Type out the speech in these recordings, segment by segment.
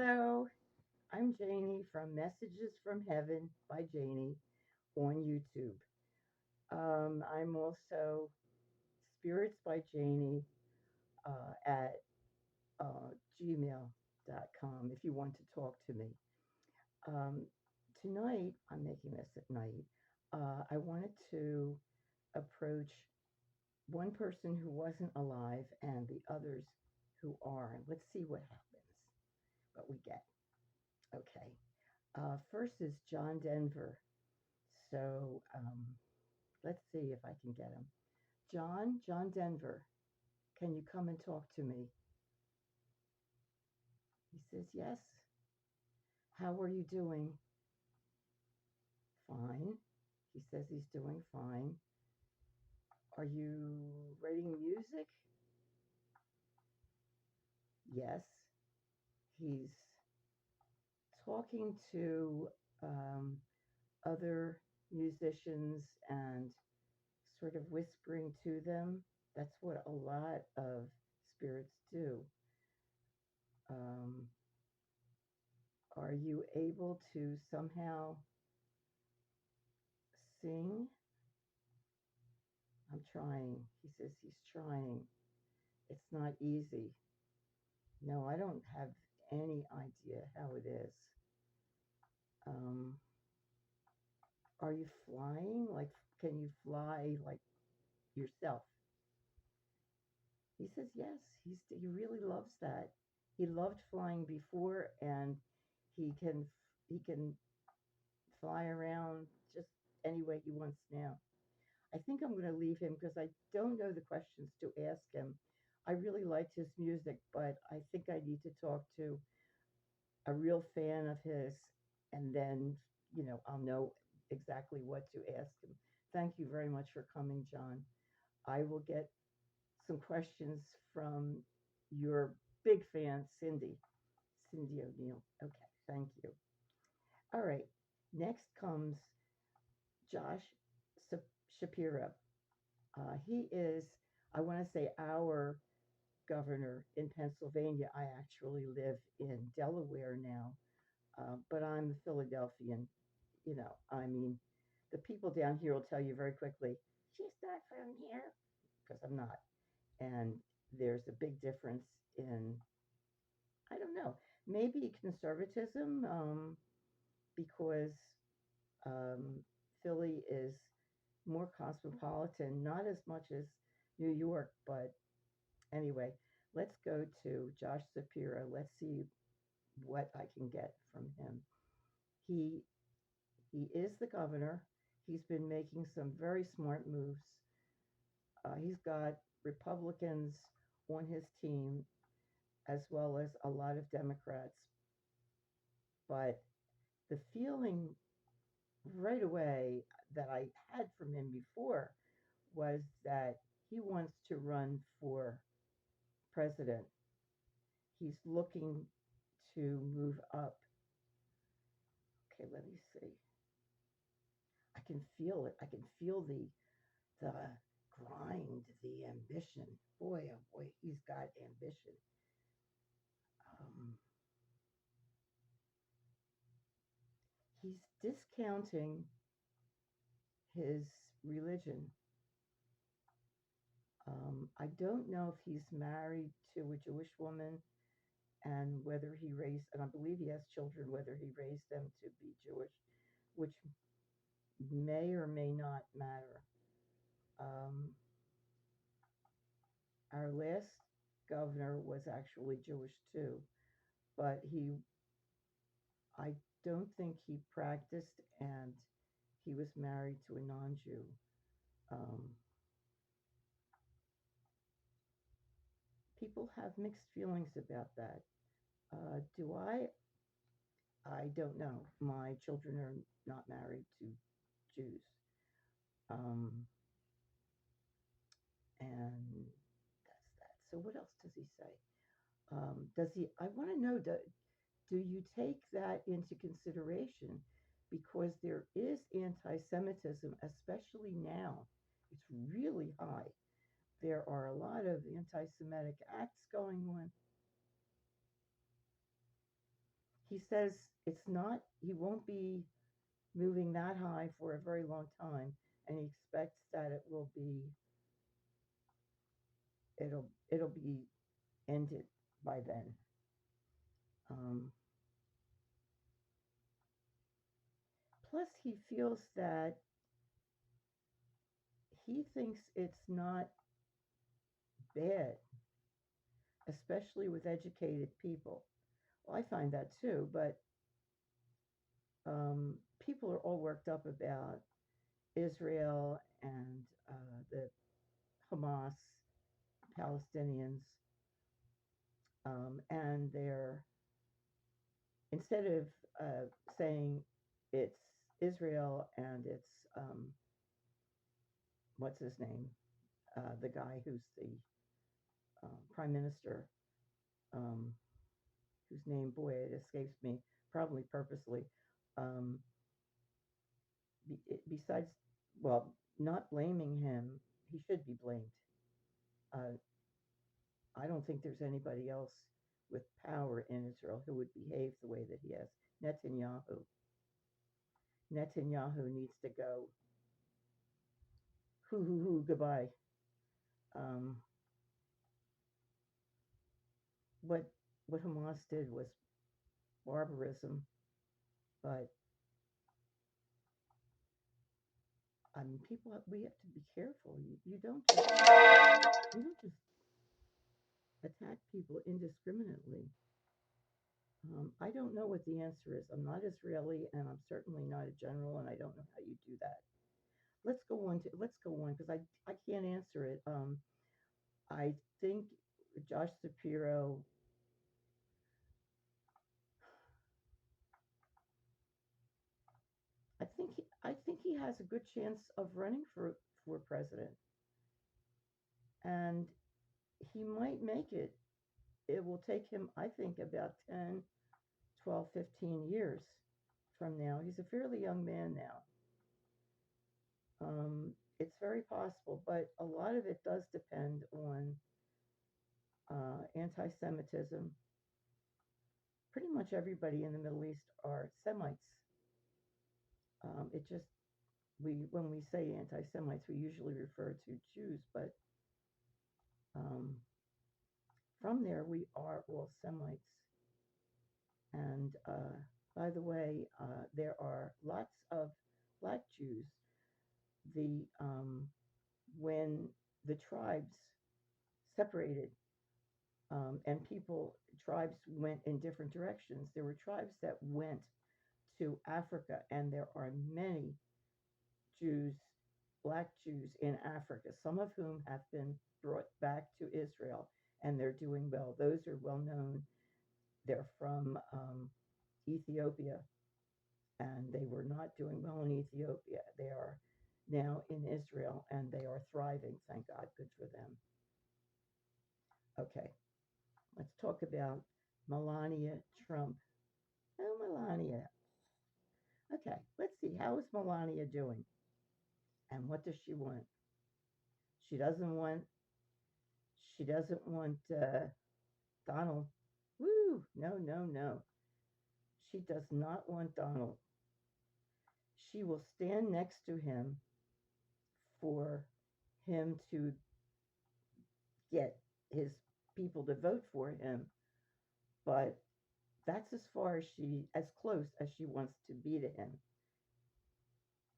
Hello, I'm Jaynee from Messages from Heaven by Jaynee on YouTube. I'm also Spirits by Jaynee at uh, gmail.com if you want to talk to me. Um, Tonight, I'm making this at night. I wanted to approach one person who wasn't alive and the others who are. Let's see what happens, what we get. Okay. First is John Denver. So let's see if I can get him. John Denver, can you come and talk to me? He says, yes. How are you doing? Fine. He says he's doing fine. Are you writing music? Yes. He's talking to um, other musicians and sort of whispering to them. That's what a lot of spirits do. Um, are you able to somehow sing? I'm trying. He says he's trying. It's not easy. No, I don't have any idea how it is. Um, are you flying? Like, can you fly like yourself? He says yes. He really loves that. He loved flying before, and he can he can fly around just any way he wants now. I think I'm going to leave him because I don't know the questions to ask him. I really liked his music, but I think I need to talk to a real fan of his, and then, I'll know exactly what to ask him. Thank you very much for coming, John. I will get some questions from your big fan, Cindy O'Neill. Okay, thank you. All right, next comes Josh Shapiro. He is, I want to say, our governor in Pennsylvania. I actually live in Delaware now, but I'm a Philadelphian. I mean, the people down here will tell you very quickly, she's not from here, because I'm not. And there's a big difference in, I don't know, maybe conservatism, because um, Philly is more cosmopolitan, not as much as New York, but anyway, let's go to Josh Shapiro. Let's see what I can get from him. He he is the governor. He's been making some very smart moves. He's got Republicans on his team as well as a lot of Democrats. But the feeling right away that I had from him before was that he wants to run for president. He's looking to move up. Okay, let me see. I can feel it. I can feel the grind, the ambition. Boy, oh boy, he's got ambition. Um, he's discounting his religion. I don't know if he's married to a Jewish woman and whether he raised, and I believe he has children, whether he raised them to be Jewish, which may or may not matter. Um, our last governor was actually Jewish too, but I don't think he practiced, and he was married to a non-Jew. Um, People have mixed feelings about that. Do I? I don't know. My children are not married to Jews. Um, and that's that. So what else does he say? Does he? I want to know. Do you take that into consideration? Because there is anti-Semitism, especially now. It's really high. There are a lot of anti-Semitic acts going on. He says it's not, he won't be moving that high for a very long time, and he expects that it'll be ended by then. Um, Plus, he feels that he thinks it's not bad, especially with educated people. Well, I find that too, but people are all worked up about Israel and the Hamas, Palestinians, and they're, instead of saying it's Israel and it's what's his name, the guy who's the prime minister, um, whose name, boy, it escapes me, probably purposely. Um, Besides, well, not blaming him, he should be blamed. Uh, I don't think there's anybody else with power in Israel who would behave the way that he has. Netanyahu. Netanyahu needs to go. Hoo hoo hoo. Goodbye. Um, what what Hamas did was barbarism, but people, we have to be careful. You don't just attack people indiscriminately. I don't know what the answer is. I'm not Israeli, and I'm certainly not a general, and I don't know how you do that. Let's go on because I can't answer it. I think Josh Shapiro. I think he has a good chance of running for president, and he might make it. It will take him, I think, about 10, 12, 15 years from now. He's a fairly young man now. It's very possible, but a lot of it does depend on anti Semitism. Pretty much everybody in the Middle East are Semites. It just, when we say anti Semites, we usually refer to Jews, but um, from there, we are all Semites. And by the way, there are lots of black Jews. The When the tribes separated, and tribes went in different directions. There were tribes that went to Africa, and there are many Jews, black Jews in Africa, some of whom have been brought back to Israel, and they're doing well. Those are well known. They're from Ethiopia, and they were not doing well in Ethiopia. They are now in Israel, and they are thriving. Thank God, good for them. Okay, let's talk about Melania Trump. Oh, Melania. Okay, let's see. How is Melania doing? And what does she want? She doesn't want. She doesn't want Donald. Woo! No, no, no. She does not want Donald. She will stand next to him for him to get his people to vote for him, but that's as close as she wants to be to him.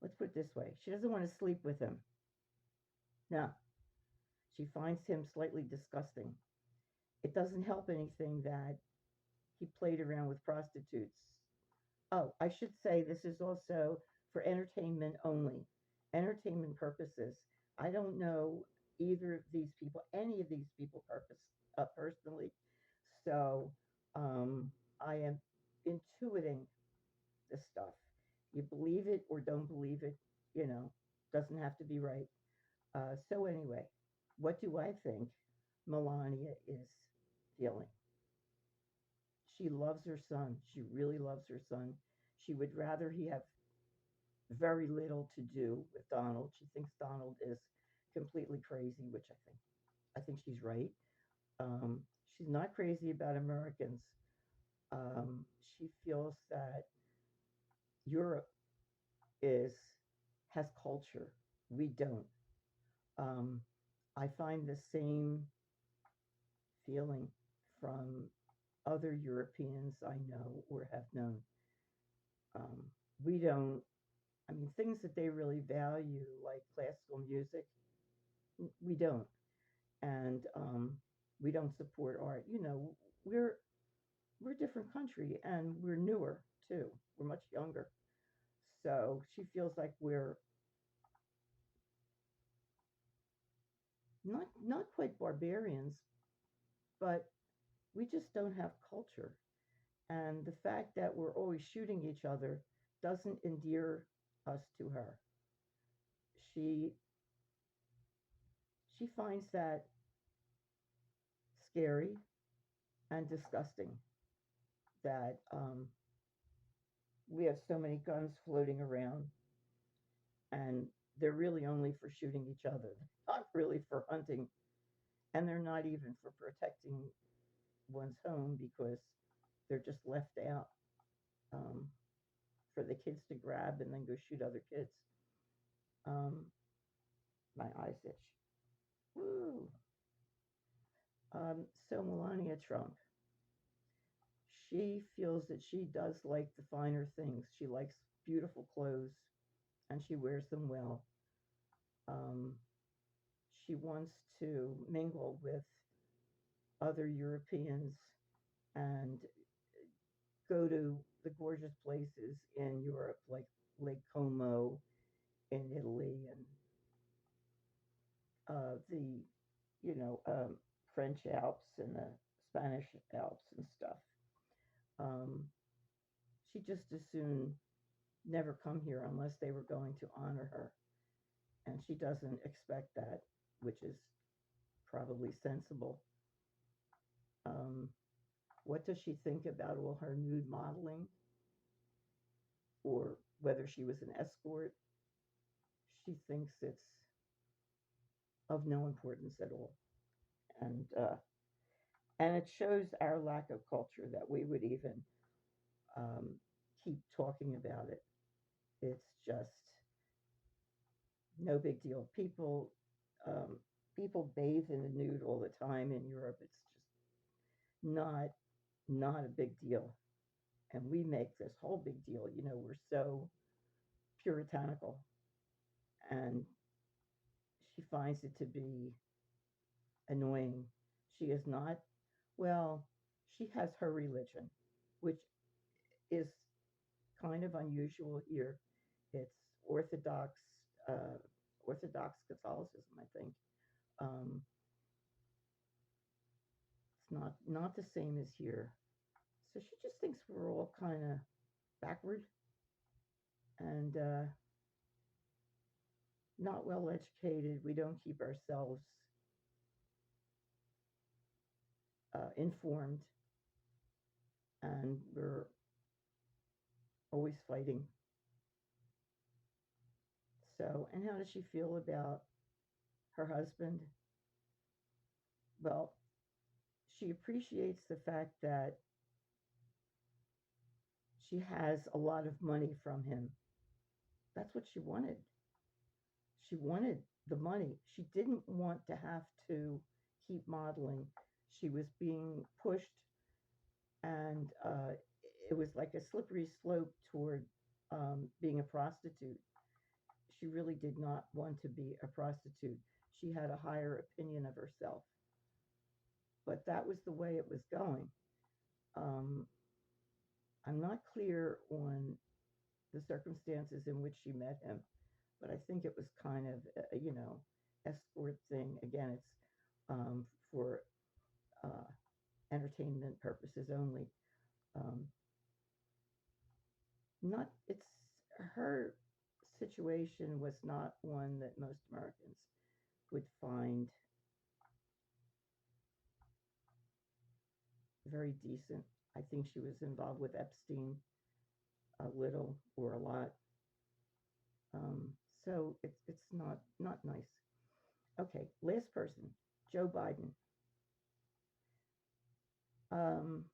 Let's put it this way: she doesn't want to sleep with him. No, she finds him slightly disgusting. It doesn't help anything that he played around with prostitutes. Oh, I should say this is also for entertainment only, entertainment purposes. I don't know either of these people, any of these people personally. So um, I am intuiting this stuff. You believe it or don't believe it, you know, doesn't have to be right. So anyway, what do I think Melania is feeling? She loves her son. She really loves her son. She would rather he have very little to do with Donald. She thinks Donald is completely crazy, which I think she's right. Um, she's not crazy about Americans. She feels that Europe is has culture. We don't. Um, I find the same feeling from other Europeans I know or have known. Um, we don't, I mean, things that they really value, like classical music, we don't. And we don't support art. We're we're a different country and we're newer too. We're much younger. So she feels like we're not quite barbarians, but we just don't have culture. And the fact that we're always shooting each other doesn't endear us to her. She she finds that scary and disgusting that we have so many guns floating around, and they're really only for shooting each other, not really for hunting, and they're not even for protecting one's home because they're just left out um, for the kids to grab and then go shoot other kids. Um, my eyes itch. Woo. So Melania Trump, she feels that she does like the finer things. She likes beautiful clothes and she wears them well. Um, she wants to mingle with other Europeans and go to the gorgeous places in Europe, like Lake Como in Italy, and the French Alps and the Spanish Alps and stuff. Um, she just as soon never come here unless they were going to honor her, and she doesn't expect that, which is probably sensible. Um, what does she think about all her nude modeling, or whether she was an escort? She thinks it's of no importance at all, and it shows our lack of culture that we would even um, keep talking about it. It's just no big deal. People bathe in the nude all the time in Europe. It's just not a big deal, and we make this whole big deal. We're so puritanical, and she finds it to be annoying. She is not, well, she has her religion, which is kind of unusual here. It's Orthodox, uh, Orthodox Catholicism, I think. Um, it's not the same as here. So she just thinks we're all kind of backward and not well educated. We don't keep ourselves informed, and we're always fighting. So, and how does she feel about her husband? Well, she appreciates the fact that she has a lot of money from him. That's what she wanted. She wanted the money. She didn't want to have to keep modeling. She was being pushed, and it was like a slippery slope toward being a prostitute. She really did not want to be a prostitute. She had a higher opinion of herself, but that was the way it was going. Um, I'm not clear on the circumstances in which she met him, but I think it was kind of escort thing. Again, it's for uh, entertainment purposes only. Um, not it's her situation was not one that most Americans would find very decent. I think she was involved with Epstein a little or a lot. Um, so it's not nice. Okay, last person, Joe Biden. Um,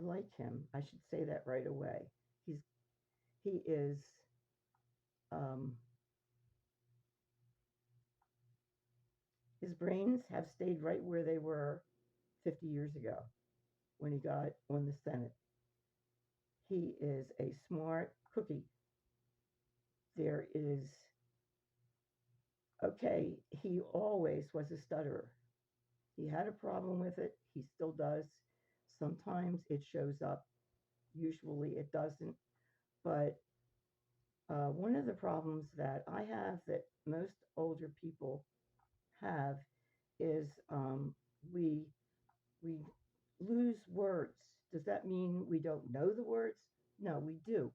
like him. I should say that right away. He's he is um, his brains have stayed right where they were 50 years ago when he got on the Senate. He is a smart cookie. There is okay. He always was a stutterer. He had a problem with it. He still does. Sometimes it shows up. Usually it doesn't. But one of the problems that I have that most older people have is we we lose words. Does that mean we don't know the words? No, we do.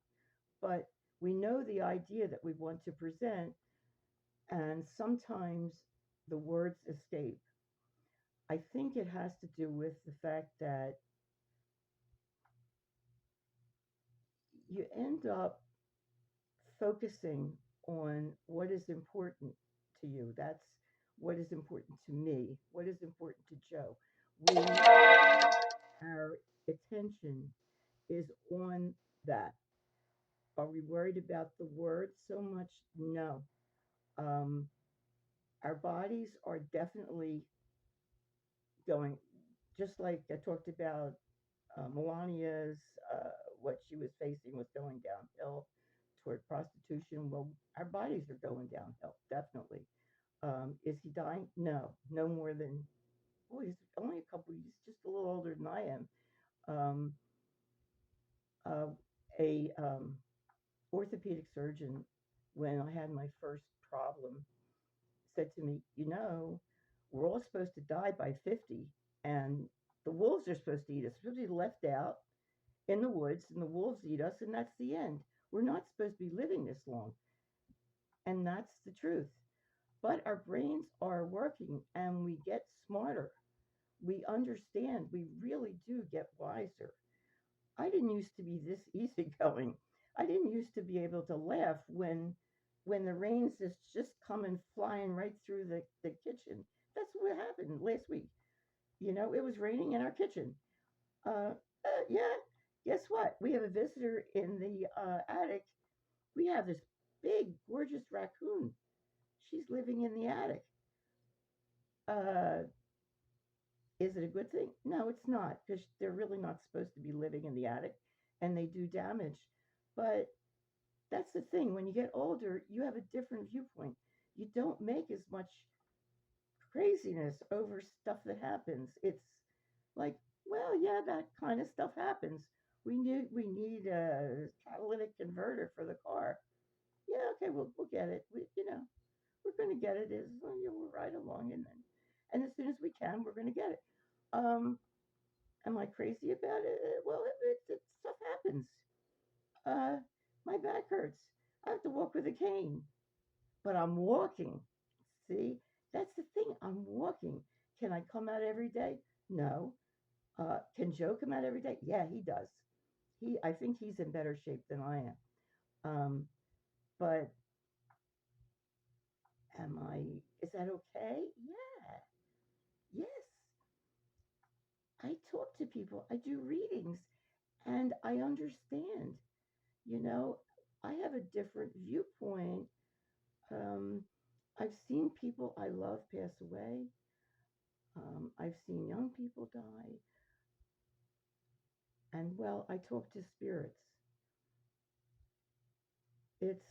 But we know the idea that we want to present, and sometimes the words escape. I think it has to do with the fact that you end up focusing on what is important to you. That's what is important to me, what is important to Joe. Our attention is on that. Are we worried about the words so much? No. Um, our bodies are definitely going, just like I talked about Melania's, what she was facing was going downhill toward prostitution. Well, our bodies are going downhill, definitely. Is he dying? No, no more than, oh, he's only a couple, he's just a little older than I am. Um, uh, a orthopedic surgeon, when I had my first problem, said to me, we're all supposed to die by 50, and the wolves are supposed to eat us. We're supposed to be left out in the woods, and the wolves eat us, and that's the end. We're not supposed to be living this long. And that's the truth. But our brains are working, and we get smarter. We understand. We really do get wiser. I didn't used to be this easygoing. I didn't used to be able to laugh when the rains is just coming flying right through the kitchen. That's what happened last week. It was raining in our kitchen. Yeah. Guess what? We have a visitor in the attic. We have this big, gorgeous raccoon. She's living in the attic. Uh, is it a good thing? No, it's not, because they're really not supposed to be living in the attic, and they do damage. But that's the thing. When you get older, you have a different viewpoint. You don't make as much craziness over stuff that happens. It's like, well, yeah, that kind of stuff happens. We need a catalytic converter for the car. Yeah, okay, we'll get it. We're going to get it. Is we'll ride along, and as soon as we can, we're going to get it. Um, am I crazy about it? Well, it stuff happens. Uh, my back hurts. I have to walk with a cane, but I'm walking. See, that's the thing. I'm walking. Can I come out every day? No. Can Joe come out every day? Yeah, he does. I think he's in better shape than I am. But am I? Is that okay? Yeah. Yes. I talk to people. I do readings, and I understand. You know, I have a different viewpoint. Um, I've seen people I love pass away. I've seen young people die. And well, I talk to spirits. It's,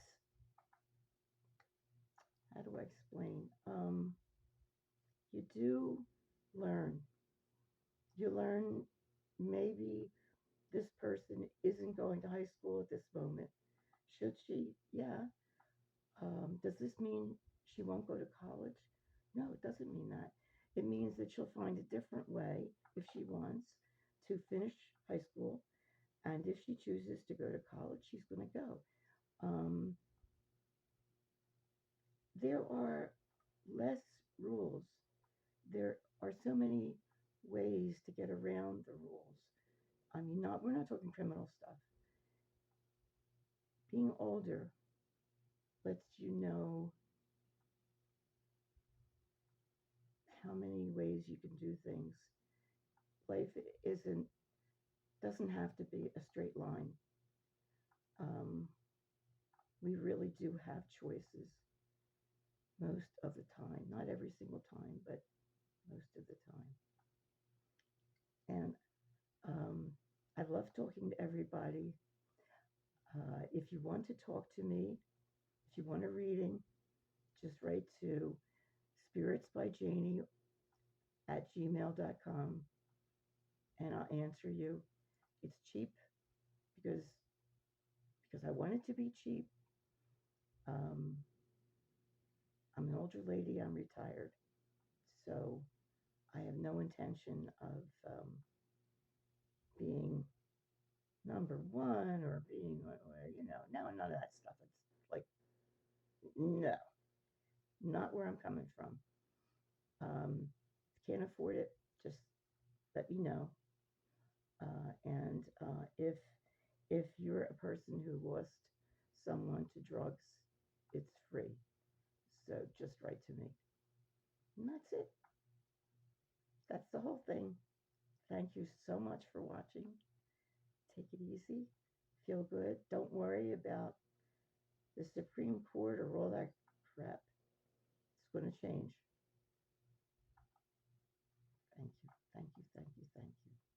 how do I explain? You do learn. You learn maybe this person isn't going to high school at this moment. Should she? Yeah. Does this mean she won't go to college? No, it doesn't mean that. It means that she'll find a different way if she wants to finish high school. And if she chooses to go to college, she's going to go. Um, there are less rules. There are so many ways to get around the rules. I mean, we're not talking criminal stuff. Being older lets you know how many ways you can do things. Life isn't doesn't have to be a straight line. Um, we really do have choices most of the time. Not every single time, but most of the time. And I love talking to everybody. If you want to talk to me, if you want a reading, just write to spiritsbyjaynee at gmail.com and I'll answer you. It's cheap because I want it to be cheap. Um, I'm an older lady. I'm retired, so I have no intention of being number one or being, no, none of that stuff. It's like, no, not where I'm coming from. Can't afford it. Just let me know. And if you're a person who lost someone to drugs, it's free. So just write to me. And that's it. That's the whole thing. Thank you so much for watching. Take it easy. Feel good. Don't worry about the Supreme Court or all that crap. It's going to change. Thank you. Thank you. Thank you. Thank you.